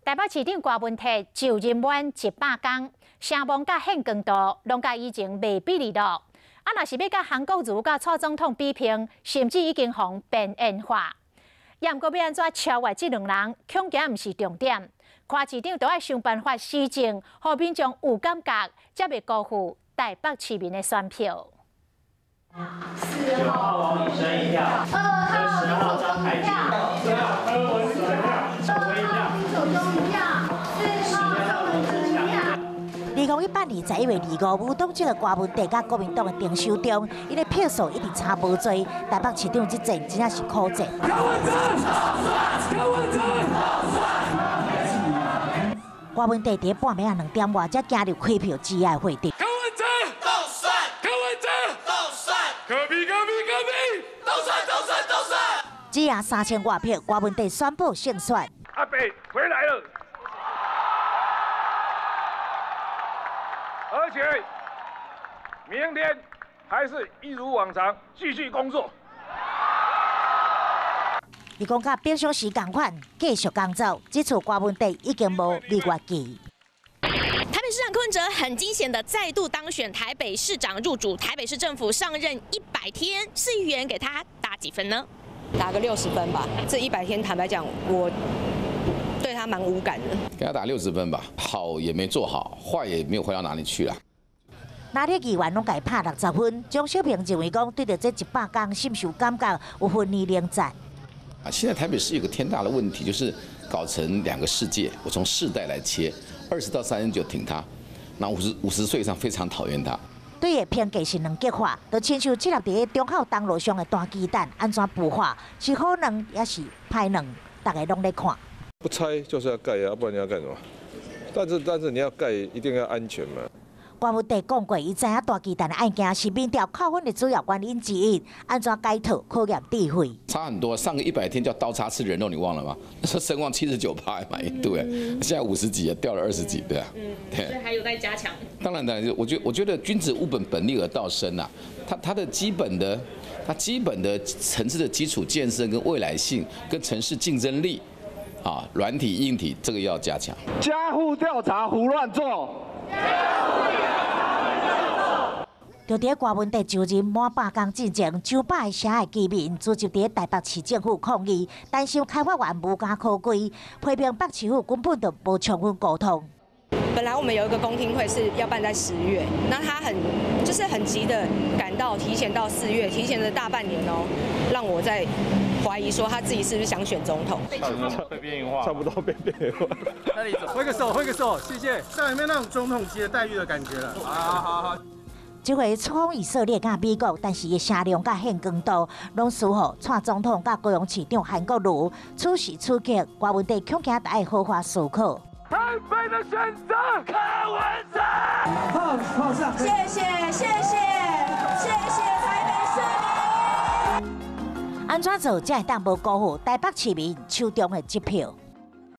台北市长郭文泰就任满100天，声望甲宪光度拢甲以前袂比例咯。若是要甲韩国瑜甲蔡总统比拼，甚至已经互边缘化。不过要安怎超越这两人，恐惊毋是重点。看市长都要想办法施政，互民众有感觉，才袂辜负台北市民的选票。4号王以升一票，10号张凯俊，2号柯文哲一票，5手中一票，4号柯文哲一票。2018年11月25日，当这个郭文泰甲国民党的定手中，伊的票数一直差无多，台北市长这战真正是苦战。郭文泰伫半暝2点外才加入开票指爱会场。只赢3000多票，郭文泰宣布胜选。阿北回来了，而且明天还是一如往常继续工作。伊讲甲平常时同款，继续工作。这次郭文泰已经无例外期。台北市长柯文哲很惊险的再度当选台北市长，入主台北市政府上任100天，市议员给他打几分呢？打个60分吧。这100天，坦白讲，我对他蛮无感的。给他打60分吧，好也没做好，坏也没有坏到哪里去啦。哪里议员拢给拍60分，张小平认为讲对着这100天深受感觉，有分而两赞。现在台北市有个天大的问题，就是搞成2个世界。我从世代来切，20到39挺他，那50岁以上非常讨厌他。对的偏见是两极化，就亲像这粒伫中孝东路上的大鸡蛋，安怎孵化？是好卵也是歹卵，大家拢在看。不拆就是要盖啊，不然你要干什么？但是你要盖一定要安全嘛。郭文泰讲过，伊知影大鸡蛋的案件是民调扣分的主要原因之一，安怎改套考验智慧。差很多，上个100天叫刀叉吃人肉，你忘了吗？那时候声望79%满意度，现在50几，掉了20几，对啊。对，所以还有待加强。当然，我觉得君子务本，本立而道生啊。它基本的层次的基础建设跟未来性跟城市竞争力啊，软体硬体这个要加强。家户调查胡乱做。就伫郭文泰就任满100天之前，900个社会居民组织伫台北市政府抗议，担心开发员无敢考规，批评北市府根本就无充分沟通。本来我们有一个公听会是要办在10月，那他很急的赶到，提前到4月，提前了大半年哦，让我在怀疑说他自己是不是想选总统。被边缘化，差不多被边缘化。那你挥个手，谢谢。像有没有那种总统级的待遇的感觉了？好。这回出访以色列甲美国，但是伊声量甲宪光度拢输予蔡总统甲高雄市长韩国瑜。此时此刻，郭文泰恐惊爱好好思考。台北的选择，柯文哲。放上。谢谢台北市民。安怎做才会当无辜负台北市民手中的1票？